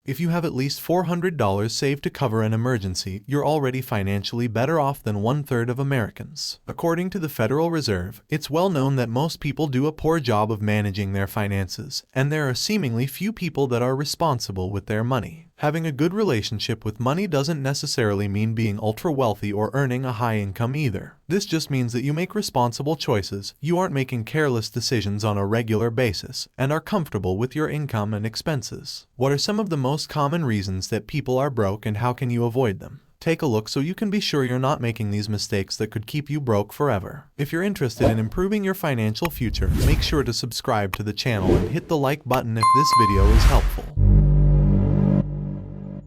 If you have at least $400 saved to cover an emergency, you're already financially better off than 1/3 of Americans. According to the Federal Reserve, it's well known that most people do a poor job of managing their finances, and there are seemingly few people that are responsible with their money. Having a good relationship with money doesn't necessarily mean being ultra wealthy or earning a high income either. This just means that you make responsible choices, you aren't making careless decisions on a regular basis, and are comfortable with your income and expenses. What are some of the most common reasons that people are broke, and how can you avoid them? Take a look so you can be sure you're not making these mistakes that could keep you broke forever. If you're interested in improving your financial future, make sure to subscribe to the channel and hit the like button if this video is helpful.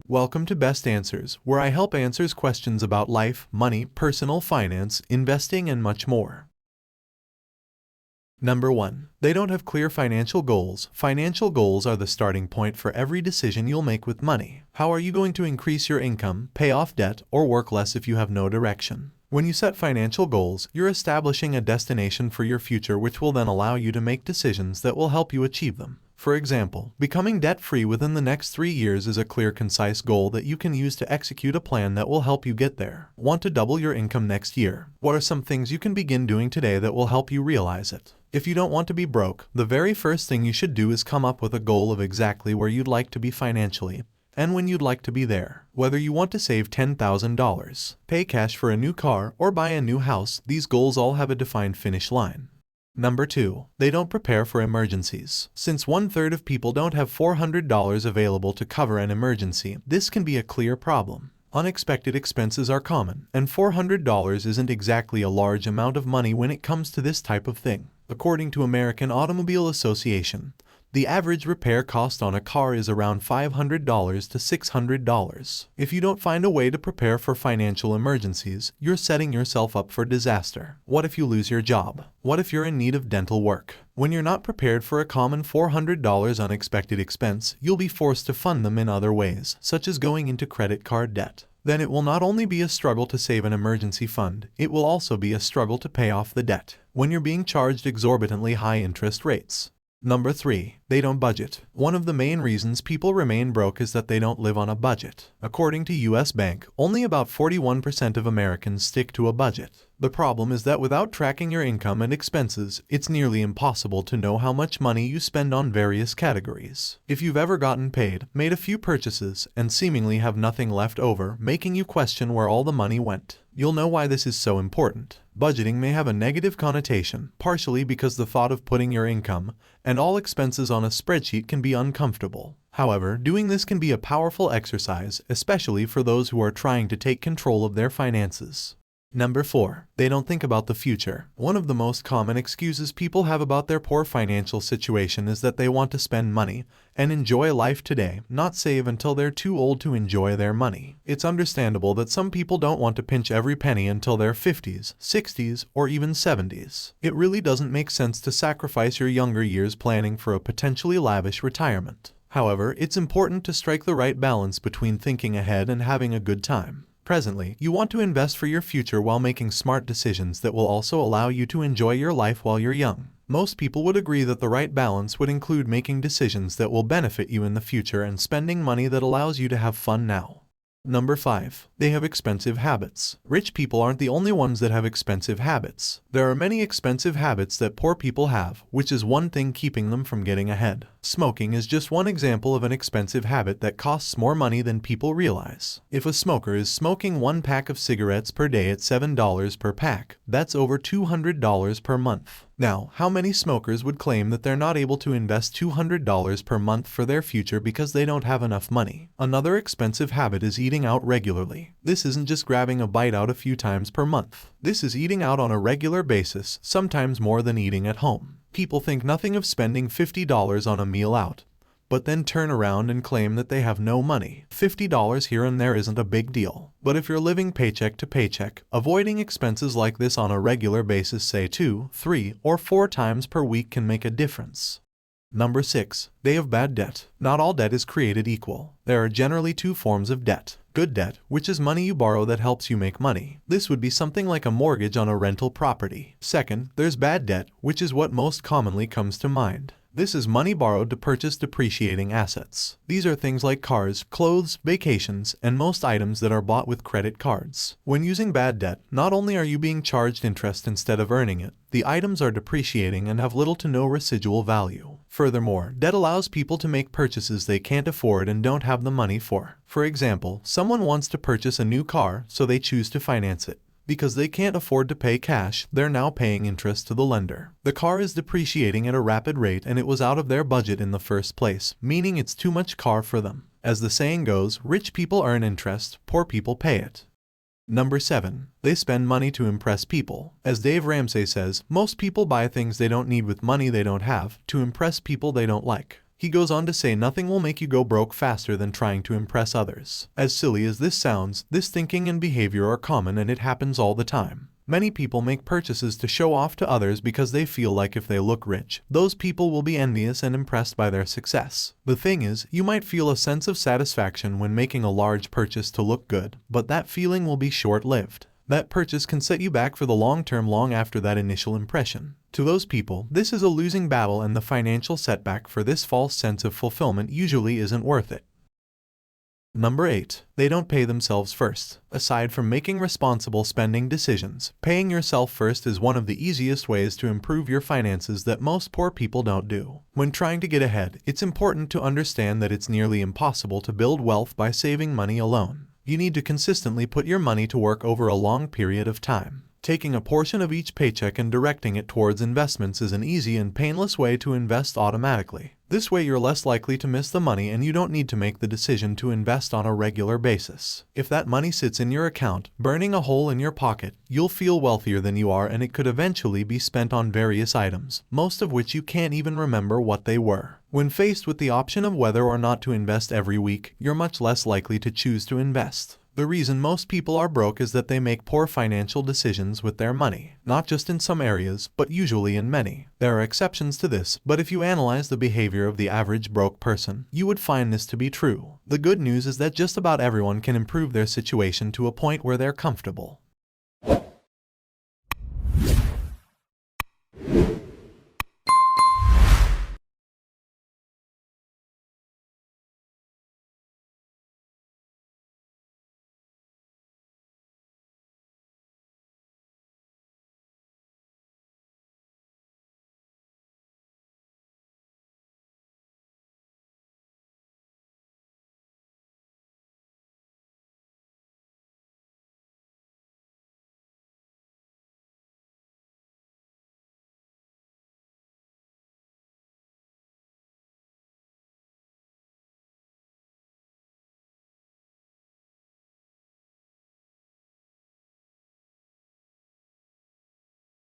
Welcome to Best Answers, where I help answers questions about life, money, personal finance, investing, and much more. Number 1. They don't have clear financial goals. Financial goals are the starting point for every decision you'll make with money. How are you going to increase your income, pay off debt, or work less if you have no direction? When you set financial goals, you're establishing a destination for your future, which will then allow you to make decisions that will help you achieve them. For example, becoming debt-free within the next 3 years is a clear, concise goal that you can use to execute a plan that will help you get there. Want to double your income next year? What are some things you can begin doing today that will help you realize it? If you don't want to be broke, the very first thing you should do is come up with a goal of exactly where you'd like to be financially, and when you'd like to be there. Whether you want to save $10,000, pay cash for a new car, or buy a new house, these goals all have a defined finish line. Number 2. They don't prepare for emergencies. Since 1/3 of people don't have $400 available to cover an emergency, this can be a clear problem. Unexpected expenses are common, and $400 isn't exactly a large amount of money when it comes to this type of thing. According to American Automobile Association, the average repair cost on a car is around $500 to $600. If you don't find a way to prepare for financial emergencies, you're setting yourself up for disaster. What if you lose your job? What if you're in need of dental work? When you're not prepared for a common $400 unexpected expense, you'll be forced to fund them in other ways, such as going into credit card debt. Then it will not only be a struggle to save an emergency fund, it will also be a struggle to pay off the debt when you're being charged exorbitantly high interest rates. Number 3. They don't budget. One of the main reasons people remain broke is that they don't live on a budget. According to US Bank, only about 41% of Americans stick to a budget. The problem is that without tracking your income and expenses, it's nearly impossible to know how much money you spend on various categories. If you've ever gotten paid, made a few purchases, and seemingly have nothing left over, making you question where all the money went, you'll know why this is so important. Budgeting may have a negative connotation, partially because the thought of putting your income and all expenses on a spreadsheet can be uncomfortable. However, doing this can be a powerful exercise, especially for those who are trying to take control of their finances. Number 4. They don't think about the future. One of the most common excuses people have about their poor financial situation is that they want to spend money and enjoy life today, not save until they're too old to enjoy their money. It's understandable that some people don't want to pinch every penny until their 50s, 60s, or even 70s. It really doesn't make sense to sacrifice your younger years planning for a potentially lavish retirement. However, it's important to strike the right balance between thinking ahead and having a good time. Presently, you want to invest for your future while making smart decisions that will also allow you to enjoy your life while you're young. Most people would agree that the right balance would include making decisions that will benefit you in the future and spending money that allows you to have fun now. Number 5. They have expensive habits. Rich people aren't the only ones that have expensive habits. There are many expensive habits that poor people have, which is one thing keeping them from getting ahead. Smoking is just one example of an expensive habit that costs more money than people realize. If a smoker is smoking 1 pack of cigarettes per day at $7 per pack, that's over $200 per month. Now, how many smokers would claim that they're not able to invest $200 per month for their future because they don't have enough money? Another expensive habit is eating out regularly. This isn't just grabbing a bite out a few times per month. This is eating out on a regular basis, sometimes more than eating at home. People think nothing of spending $50 on a meal out, but then turn around and claim that they have no money. $50 here and there isn't a big deal. But if you're living paycheck to paycheck, avoiding expenses like this on a regular basis, say 2, 3, or 4 times per week, can make a difference. Number 6. They have bad debt. Not all debt is created equal. There are generally 2 forms of debt. Good debt, which is money you borrow that helps you make money. This would be something like a mortgage on a rental property. Second, there's bad debt, which is what most commonly comes to mind. This is money borrowed to purchase depreciating assets. These are things like cars, clothes, vacations, and most items that are bought with credit cards. When using bad debt, not only are you being charged interest instead of earning it, the items are depreciating and have little to no residual value. Furthermore, debt allows people to make purchases they can't afford and don't have the money for. For example, someone wants to purchase a new car, so they choose to finance it. Because they can't afford to pay cash, they're now paying interest to the lender. The car is depreciating at a rapid rate and it was out of their budget in the first place, meaning it's too much car for them. As the saying goes, rich people earn interest, poor people pay it. Number 7. They spend money to impress people. As Dave Ramsay says, most people buy things they don't need with money they don't have, to impress people they don't like. He goes on to say nothing will make you go broke faster than trying to impress others. As silly as this sounds, this thinking and behavior are common and it happens all the time. Many people make purchases to show off to others because they feel like if they look rich, those people will be envious and impressed by their success. The thing is, you might feel a sense of satisfaction when making a large purchase to look good, but that feeling will be short-lived. That purchase can set you back for the long term long after that initial impression. To those people, this is a losing battle and the financial setback for this false sense of fulfillment usually isn't worth it. Number 8. They don't pay themselves first. Aside from making responsible spending decisions, paying yourself first is one of the easiest ways to improve your finances that most poor people don't do. When trying to get ahead, it's important to understand that it's nearly impossible to build wealth by saving money alone. You need to consistently put your money to work over a long period of time. Taking a portion of each paycheck and directing it towards investments is an easy and painless way to invest automatically. This way you're less likely to miss the money and you don't need to make the decision to invest on a regular basis. If that money sits in your account, burning a hole in your pocket, you'll feel wealthier than you are and it could eventually be spent on various items, most of which you can't even remember what they were. When faced with the option of whether or not to invest every week, you're much less likely to choose to invest. The reason most people are broke is that they make poor financial decisions with their money. Not just in some areas, but usually in many. There are exceptions to this, but if you analyze the behavior of the average broke person, you would find this to be true. The good news is that just about everyone can improve their situation to a point where they're comfortable.